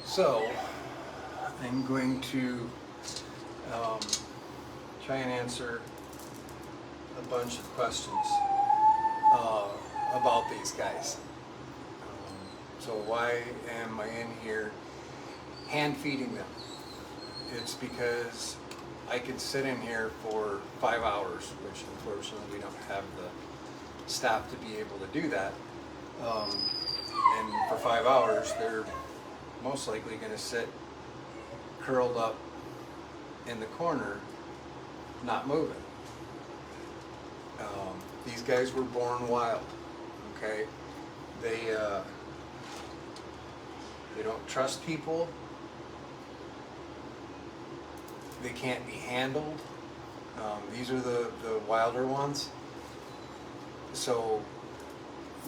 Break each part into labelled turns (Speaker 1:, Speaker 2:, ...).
Speaker 1: So, I'm going to try and answer a bunch of questions about these guys. So why am I in here hand feeding them? It's because I could sit in here for 5 hours, which unfortunately we don't have the staff to be able to do that. And for 5 hours, they're most likely going to sit curled up in the corner, not moving. These guys were born wild. Okay, they don't trust people. They can't be handled. These are the wilder ones. So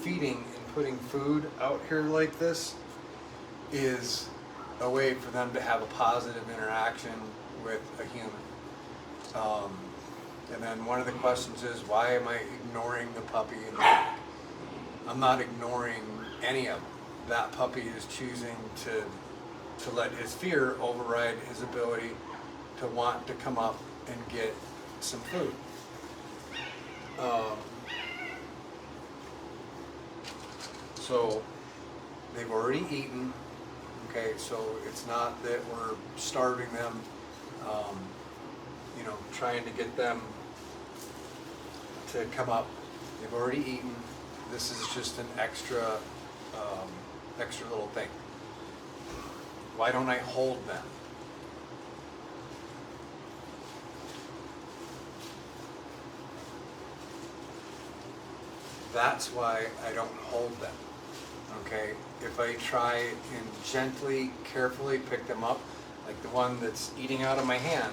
Speaker 1: feeding and putting food out here like this is a way for them to have a positive interaction with a human. And then one of the questions is, why am I ignoring the puppy in the back? I'm not ignoring any of them. That puppy is choosing to let his fear override his ability to want to come up and get some food. So they've already eaten. Okay, so it's not that we're starving them, trying to get them to come up. They've already eaten. This is just an extra little thing. Why don't I hold them? That's why I don't hold them. Okay, if I try and gently, carefully pick them up, like the one that's eating out of my hand,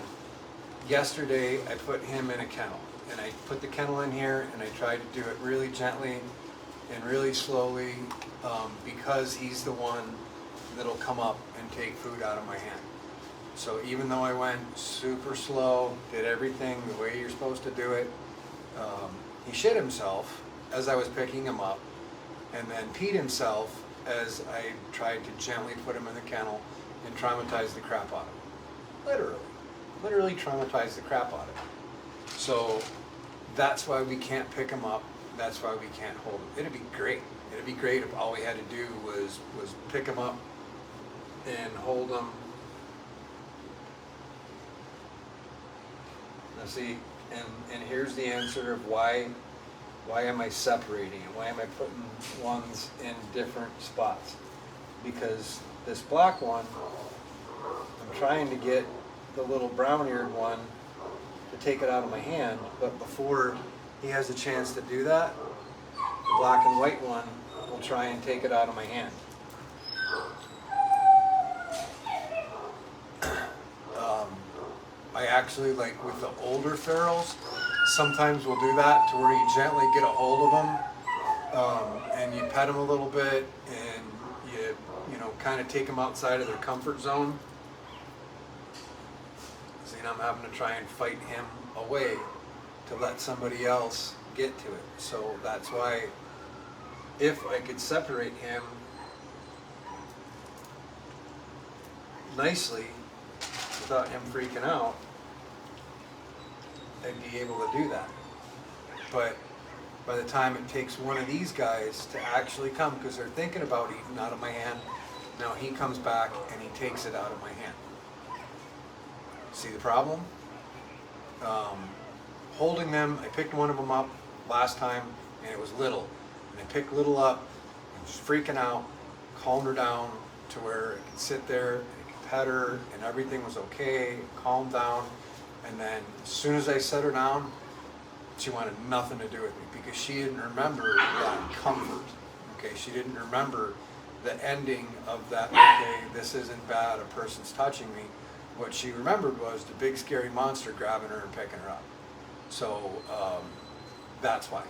Speaker 1: yesterday I put him in a kennel, and I put the kennel in here, and I tried to do it really gently and really slowly, because he's the one that'll come up and take food out of my hand. So even though I went super slow, did everything the way you're supposed to do it, he shit himself as I was picking him up, and then peed himself as I tried to gently put him in the kennel and traumatize the crap out of him. Literally traumatize the crap out of him. So that's why we can't pick him up. That's why we can't hold him. It'd be great. It'd be great if all we had to do was pick him up and hold him. Now see, and here's the answer of why am I separating it? Why am I putting ones in different spots? Because this black one, I'm trying to get the little brown-eared one to take it out of my hand, but before he has a chance to do that, the black and white one will try and take it out of my hand. I actually, like with the older ferals, sometimes we'll do that to where you gently get a hold of them, and you pet them a little bit, and you kind of take them outside of their comfort zone. See, I'm having to try and fight him away to let somebody else get to it. So that's why, if I could separate him nicely without him freaking out, I'd be able to do that. But by the time it takes one of these guys to actually come, because they're thinking about eating out of my hand, now he comes back and he takes it out of my hand. See the problem? Holding them, I picked one of them up last time, and it was Little. And I picked Little up, and was freaking out, calmed her down to where I could sit there, and I could pet her, and everything was okay, calmed down. And then as soon as I set her down, she wanted nothing to do with me, because she didn't remember that comfort. Okay, she didn't remember the ending of that, okay, this isn't bad, a person's touching me. What she remembered was the big scary monster grabbing her and picking her up. So that's why.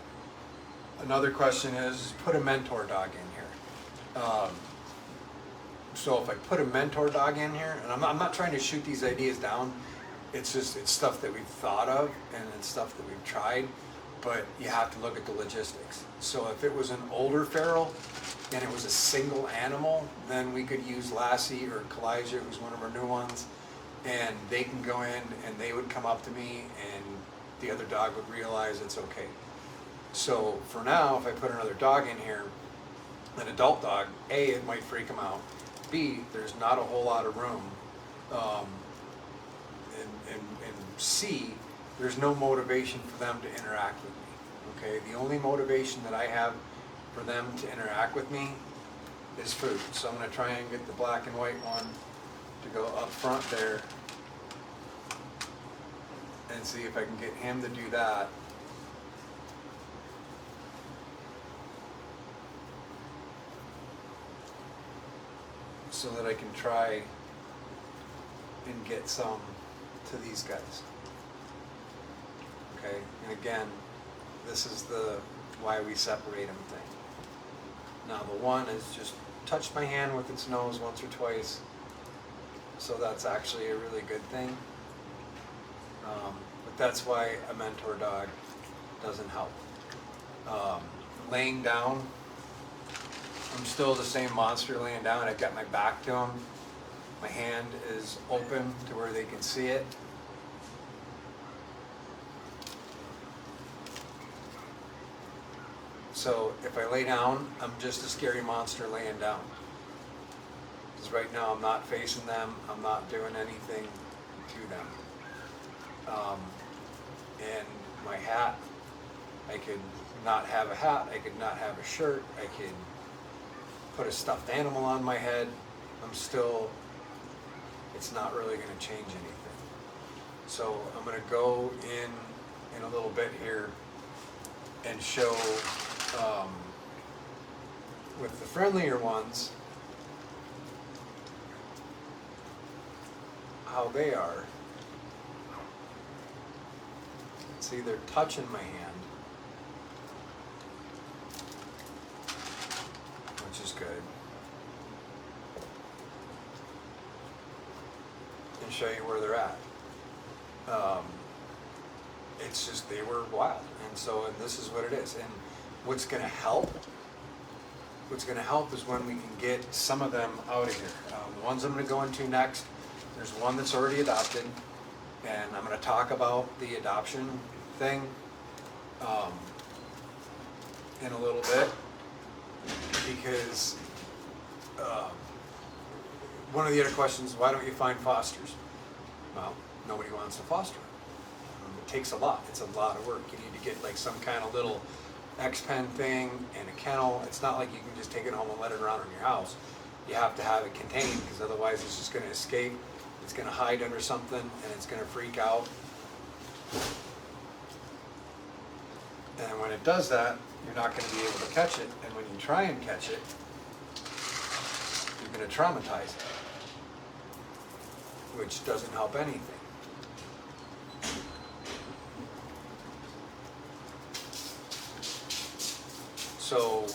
Speaker 1: Another question is, put a mentor dog in here. So if I put a mentor dog in here, and I'm not trying to shoot these ideas down, it's stuff that we've thought of, and it's stuff that we've tried, but you have to look at the logistics. So if it was an older feral, and it was a single animal, then we could use Lassie or Kalijah, who's one of our new ones, and they can go in and they would come up to me and the other dog would realize it's okay. So for now, if I put another dog in here, an adult dog, A, it might freak them out. B, there's not a whole lot of room. And C, there's no motivation for them to interact with me. Okay, the only motivation that I have for them to interact with me is food. So I'm going to try and get the black and white one to go up front there and see if I can get him to do that. So that I can try and get some to these guys. Okay, and again, this is the why we separate them thing. Now the one is just touched my hand with its nose once or twice, so that's actually a really good thing. But that's why a mentor dog doesn't help. Laying down, I'm still the same monster laying down. I've got my back to them. My hand is open to where they can see it. So if I lay down, I'm just a scary monster laying down. Because right now I'm not facing them, I'm not doing anything to them. And my hat, I could not have a hat, I could not have a shirt, I could put a stuffed animal on my head. I'm still, it's not really going to change anything. So I'm going to go in a little bit here and show with the friendlier ones how they are. See, they're touching my hand, which is good. And show you where they're at. It's just they were wild, and this is what it is. And what's going to help? What's going to help is when we can get some of them out of here. The ones I'm going to go into next, there's one that's already adopted, and I'm going to talk about the adoption thing in a little bit, because one of the other questions, why don't you find fosters? Well, nobody wants to foster. It takes a lot. It's a lot of work. You need to get like some kind of little X-pen thing and a kennel. It's not like you can just take it home and let it around in your house. You have to have it contained, because otherwise it's just going to escape. It's going to hide under something and it's going to freak out. And when it does that, you're not going to be able to catch it. And when you try and catch it, you're going to traumatize it, which doesn't help anything. So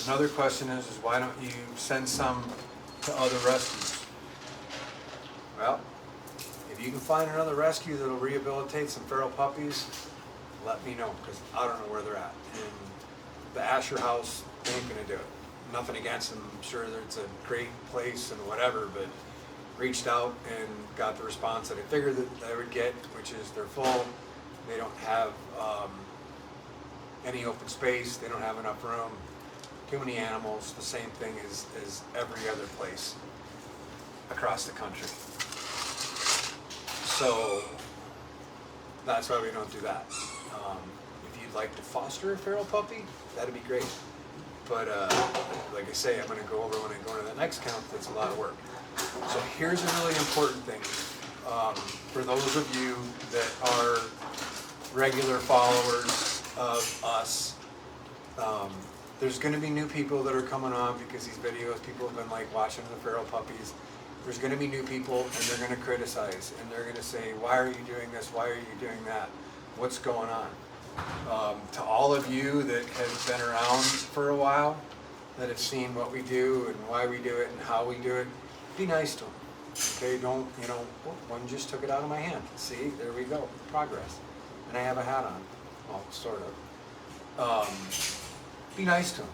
Speaker 1: another question is why don't you send some to other rescues? Well, if you can find another rescue that'll rehabilitate some feral puppies, let me know, because I don't know where they're at. And the Asher House ain't gonna do it. Nothing against them. I'm sure that it's a great place and whatever, but reached out and got the response that I figured that I would get, which is they're full. They don't have any open space. They don't have enough room. Too many animals. The same thing as every other place across the country. So that's why we don't do that. If you'd like to foster a feral puppy, that'd be great. But like I say, I'm going to go over when I go into the next count. That's a lot of work. So here's a really important thing for those of you that are regular followers of us. There's going to be new people that are coming on because these videos, people have been like watching the feral puppies. There's going to be new people and they're going to criticize and they're going to say, why are you doing this? Why are you doing that? What's going on? To all of you that have been around for a while, that have seen what we do and why we do it and how we do it, be nice to them. Okay, don't, one just took it out of my hand. See, there we go, progress. And I have a hat on, well, sort of. Be nice to them,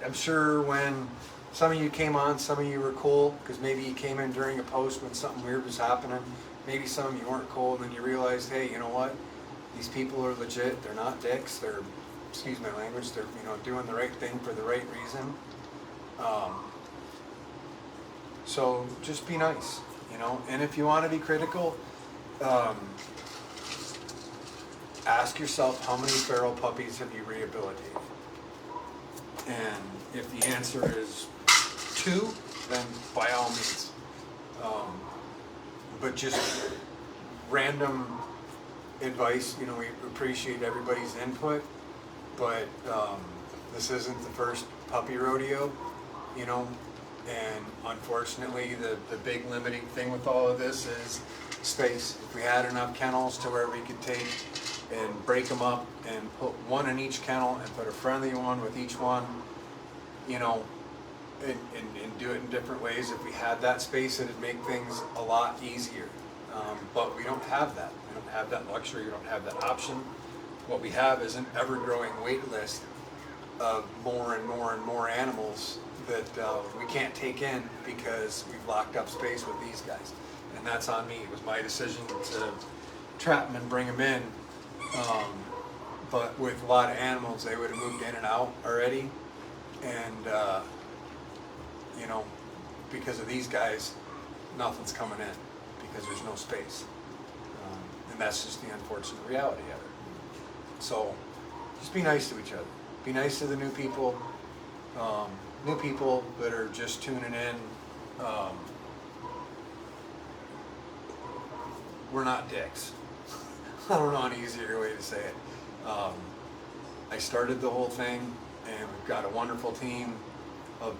Speaker 1: I'm sure when some of you came on, some of you were cool, because maybe you came in during a post when something weird was happening. Maybe some of you weren't cool, and then you realized, hey, you know what? These people are legit. They're not dicks. They're, excuse my language, they're, you know, doing the right thing for the right reason. So just be nice, you know. And if you want to be critical, ask yourself, how many feral puppies have you rehabilitated? And if the answer is 2, then by all means. But just random advice, you know, we appreciate everybody's input, but this isn't the first puppy rodeo, you know, and unfortunately the big limiting thing with all of this is space. If we had enough kennels to where we could take and break them up and put one in each kennel and put a friendly one with each one, you know, and do it in different ways. If we had that space, it'd make things a lot easier. But we don't have that. We don't have that luxury. We don't have that option. What we have is an ever-growing wait list of more and more and more animals that we can't take in because we've locked up space with these guys. And that's on me. It was my decision to trap them and bring them in. But with a lot of animals, they would have moved in and out already. And, you know, because of these guys, nothing's coming in because there's no space. And that's just the unfortunate reality of it. So just be nice to each other. Be nice to the new people that are just tuning in. We're not dicks. I don't know an easier way to say it. I started the whole thing, and we've got a wonderful team of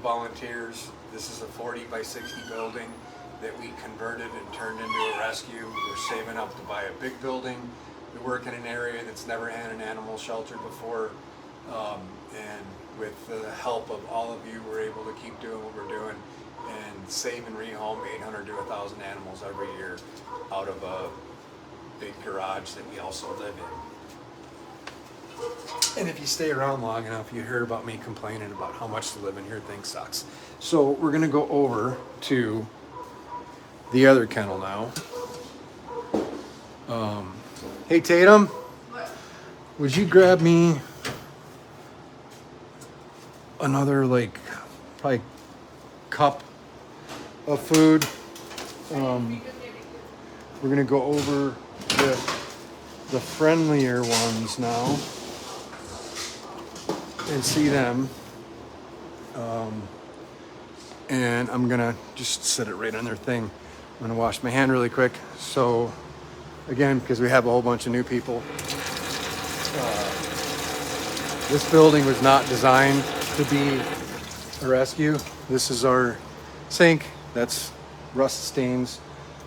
Speaker 1: volunteers. This is a 40 by 60 building that we converted and turned into a rescue. We're saving up to buy a big building. We work in an area that's never had an animal shelter before, and with the help of all of you, we're able to keep doing what we're doing and save and rehome 800 to 1,000 animals every year out of a big garage that we also live in. And if you stay around long enough, you hear about me complaining about how much to live in here, things sucks. So we're gonna go over to the other kennel now. Hey Tatum, would you grab me another probably cup of food? We're gonna go over the friendlier ones now and see them. And I'm gonna just set it right on their thing. I'm gonna wash my hand really quick. So again, because we have a whole bunch of new people, this building was not designed to be a rescue. This is our sink. That's rust stains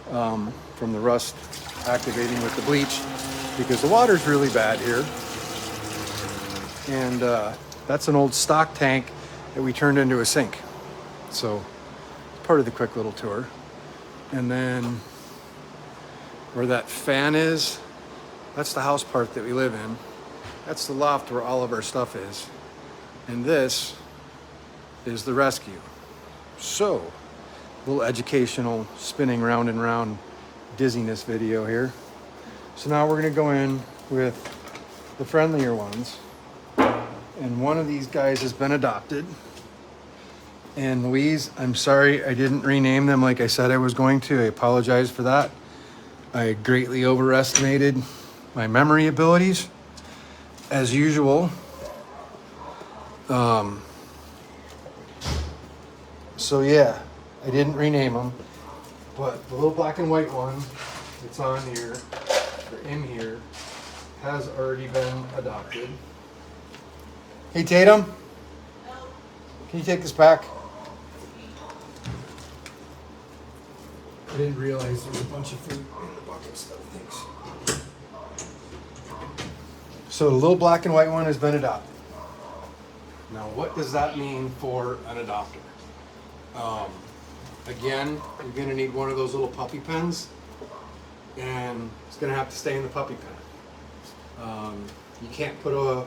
Speaker 1: from the rust activating with the bleach, because the water's really bad here. And that's an old stock tank that we turned into a sink. So part of the quick little tour. And then where that fan is, that's the house part that we live in. That's the loft where all of our stuff is. And this is the rescue. So, a little educational spinning round and round dizziness video here. So now we're gonna go in with the friendlier ones. And one of these guys has been adopted. And Louise, I'm sorry I didn't rename them like I said I was going to. I apologize for that. I greatly overestimated my memory abilities, as usual. So yeah, I didn't rename them, but the little black and white one that's on here, or in here, has already been adopted. Hey Tatum, can you take this back? I didn't realize there was a bunch of food in the bucket stuff. Thanks. So the little black and white one has been adopted. Now, what does that mean for an adopter? Again, you're going to need one of those little puppy pens, and it's going to have to stay in the puppy pen. You can't put a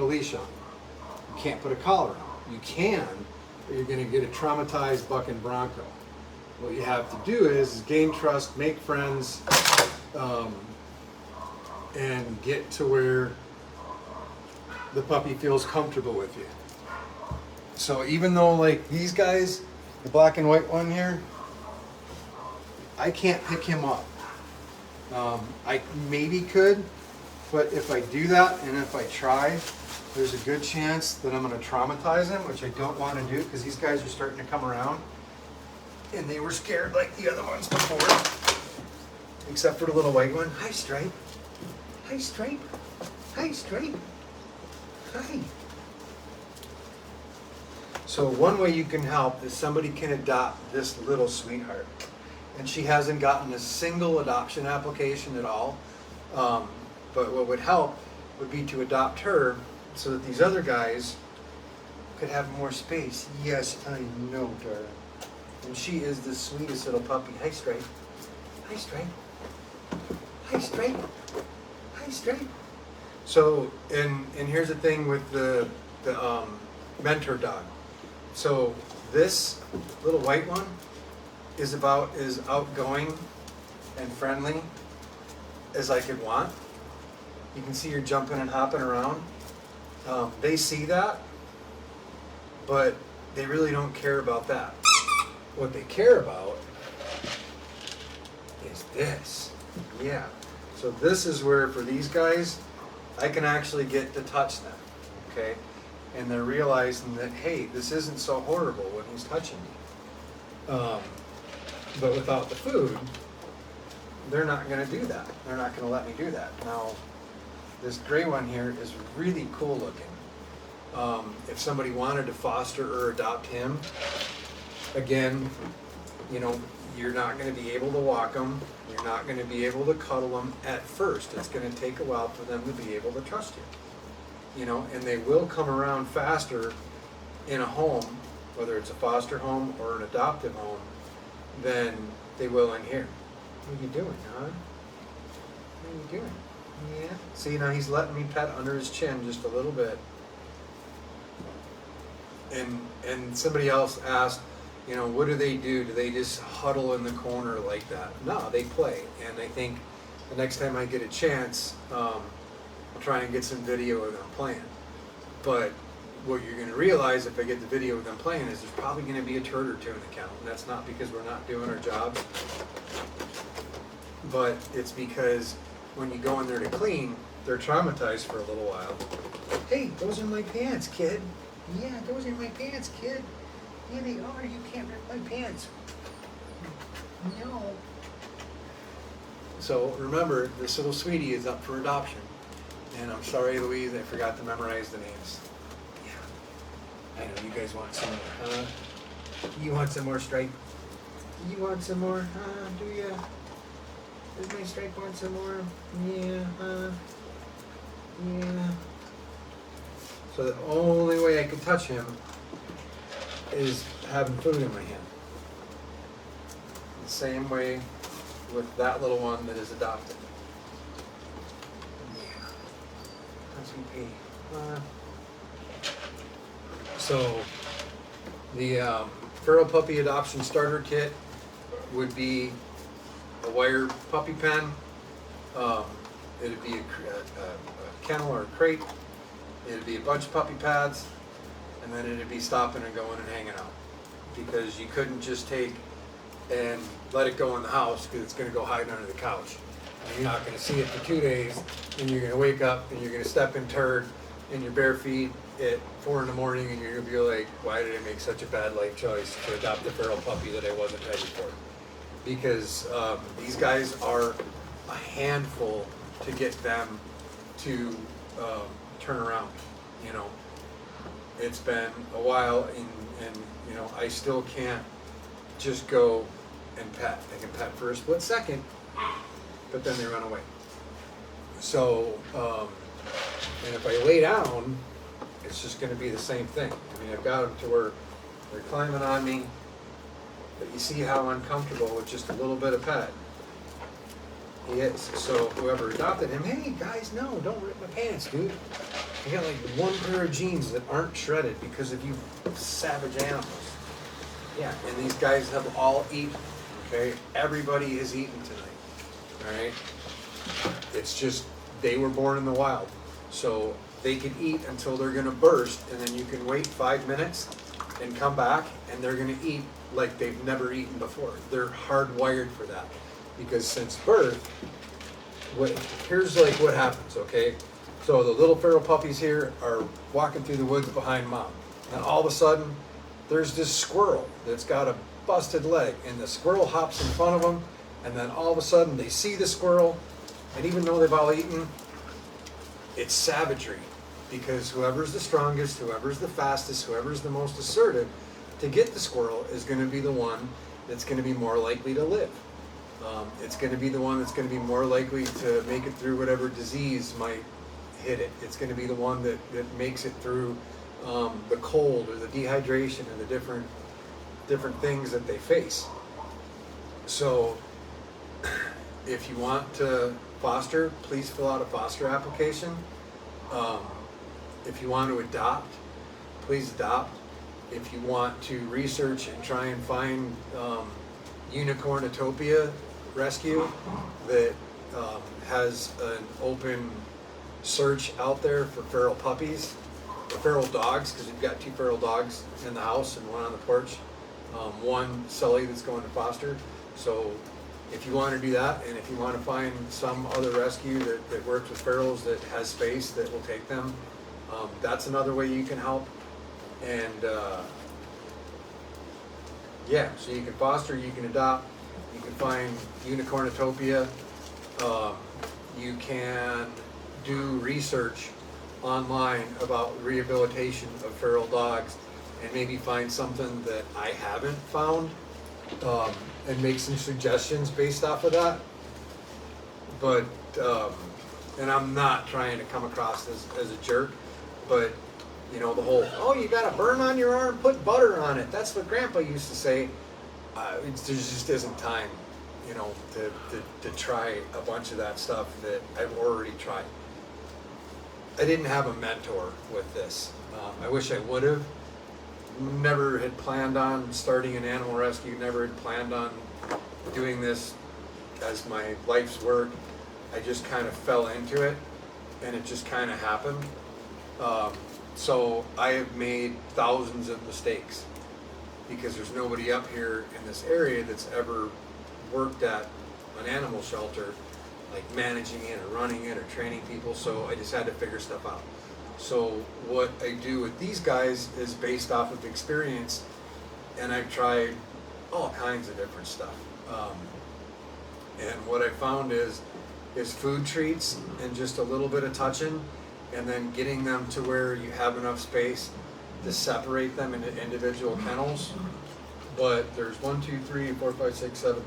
Speaker 1: leash on. You can't put a collar on. You can, but you're going to get a traumatized bucking bronco. What you have to do is gain trust, make friends, and get to where the puppy feels comfortable with you. So even though like these guys, the black and white one here, I can't pick him up. I maybe could, but if I do that and if I try, there's a good chance that I'm going to traumatize him, which I don't want to do because these guys are starting to come around. And they were scared like the other ones before, except for the little white one. Hi, Stripe. Hi, Stripe. Hi, Stripe. Hi. So one way you can help is somebody can adopt this little sweetheart. And she hasn't gotten a single adoption application at all. But what would help would be to adopt her so that these other guys could have more space. Yes, I know, darling. And she is the sweetest little puppy. Hi, Stripe. Hi, Stripe. Hi, Stripe. Hi, Stripe. So, and here's the thing with the mentor dog. So this little white one is about as outgoing and friendly as I could want. You can see her jumping and hopping around. They see that, but they really don't care about that. What they care about is this. Yeah. So this is where, for these guys, I can actually get to touch them. Okay? And they're realizing that, hey, this isn't so horrible when he's touching me. But without the food, they're not going to do that. They're not going to let me do that. Now, this gray one here is really cool looking. If somebody wanted to foster or adopt him, again, you know, you're not going to be able to walk them. You're not going to be able to cuddle them at first. It's going to take a while for them to be able to trust you. You know, and they will come around faster in a home, whether it's a foster home or an adoptive home, than they will in here. What are you doing, huh? What are you doing? Yeah. See, now he's letting me pet under his chin just a little bit. And somebody else asked, you know, what do? Do they just huddle in the corner like that? No, they play. And I think the next time I get a chance, I'll try and get some video of them playing. But what you're going to realize if I get the video of them playing is there's probably going to be a turd or two in the count. And that's not because we're not doing our jobs, but it's because when you go in there to clean, they're traumatized for a little while. Hey, those are my pants, kid. Yeah, those are my pants, kid. Yeah, they are. You can't rip my pants. No. So remember, this little sweetie is up for adoption. And I'm sorry, Louise, I forgot to memorize the names. Yeah. I know you guys want some more, huh? You want some more, Stripe? You want some more, huh? Do ya? Does my Stripe want some more? Yeah, huh? Yeah. So the only way I can touch him is having food in my hand. The same way with that little one that is adopted. Yeah. How's he pee? So the feral puppy adoption starter kit would be a wire puppy pen. It'd be a kennel or a crate. It'd be a bunch of puppy pads, and then it'd be stopping and going and hanging out. Because you couldn't just take and let it go in the house because it's going to go hide under the couch. And you're not going to see it for 2 days, and you're going to wake up and you're going to step in turd in your bare feet at 4 in the morning, and you're going to be like, why did I make such a bad life choice to adopt a feral puppy that I wasn't ready for? Because these guys are a handful to get them to turn around. You know, it's been a while, and you know, I still can't just go and pet. I can pet for a split second, but then they run away. So, and if I lay down, it's just going to be the same thing. I mean, I've got them to where they're climbing on me, but you see how uncomfortable with just a little bit of pet he is. So whoever adopted him, hey guys, no, don't rip my pants, dude. I got like one pair of jeans that aren't shredded because of you savage animals. Yeah, and these guys have all eaten, okay? Everybody has eaten tonight, all right? It's just, they were born in the wild. So they can eat until they're gonna burst, and then you can wait 5 minutes and come back, and they're gonna eat like they've never eaten before. They're hardwired for that. Because since birth, here's like what happens, okay? So the little feral puppies here are walking through the woods behind mom. And all of a sudden, there's this squirrel that's got a busted leg, and the squirrel hops in front of them, and then all of a sudden they see the squirrel, and even though they've all eaten, it's savagery. Because whoever's the strongest, whoever's the fastest, whoever's the most assertive to get the squirrel is going to be the one that's going to be more likely to live. It's going to be the one that's going to be more likely to make it through whatever disease might hit it. It's going to be the one that makes it through the cold or the dehydration and the different things that they face. So if you want to foster, please fill out a foster application. If you want to adopt, please adopt. If you want to research and try and find Unicornitopia Rescue that has an open search out there for feral puppies, or feral dogs, because we've got 2 feral dogs in the house and one on the porch. One Sully that's going to foster. So if you want to do that, and if you want to find some other rescue that works with ferals that has space that will take them, that's another way you can help. And yeah, so you can foster, you can adopt, you can find Unicornitopia, you can do research online about rehabilitation of feral dogs and maybe find something that I haven't found, and make some suggestions based off of that. But, and I'm not trying to come across as a jerk, but you know, the whole, oh, you got a burn on your arm, put butter on it. That's what Grandpa used to say. There just isn't time, you know, to try a bunch of that stuff that I've already tried. I didn't have a mentor with this. I wish I would have. Never had planned on starting an animal rescue, never had planned on doing this as my life's work. I just kind of fell into it, and it just kind of happened. So I have made thousands of mistakes because there's nobody up here in this area that's ever worked at an animal shelter, like managing it or running it or training people. So I just had to figure stuff out. So what I do with these guys is based off of experience, and I've tried all kinds of different stuff. And what I found is food treats and just a little bit of touching, and then getting them to where you have enough space to separate them into individual kennels. But there's 1, 2, 3, 4, 5, 6, 7.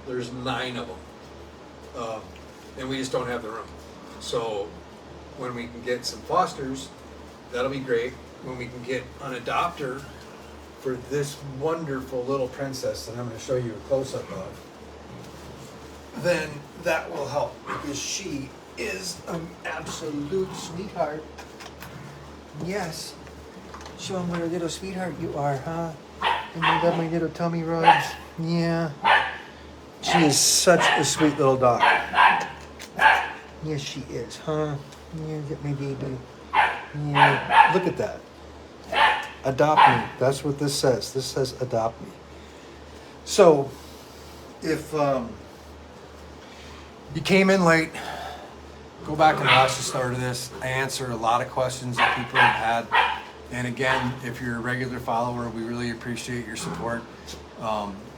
Speaker 1: There's 9 of them, and we just don't have the room. So when we can get some fosters, that'll be great. When we can get an adopter for this wonderful little princess that I'm going to show you a close-up of, then that will help, because she is an absolute sweetheart. Yes. Show them what a little sweetheart you are, huh? And you got my little tummy rubs. Yeah. She is such a sweet little dog. Yes, she is, huh? Yeah, get my baby. Yeah. Look at that. Adopt me. That's what this says. This says adopt me. So, if you came in late, go back and watch the start of this. I answered a lot of questions that people have had. And again, if you're a regular follower, we really appreciate your support.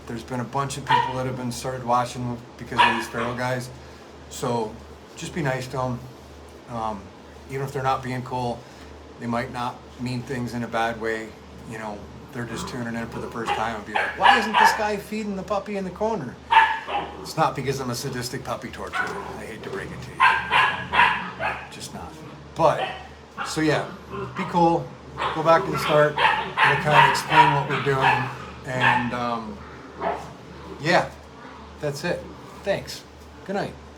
Speaker 1: There's been a bunch of people that have been started watching because of these feral guys. So just be nice to them. Even if they're not being cool, they might not mean things in a bad way. You know, they're just tuning in for the first time and be like, why isn't this guy feeding the puppy in the corner? It's not because I'm a sadistic puppy torturer. I hate to break it to you. Just not. But, so yeah, be cool. Go back to the start. We'll kind of explain what we're doing. And yeah, that's it. Thanks. Good night.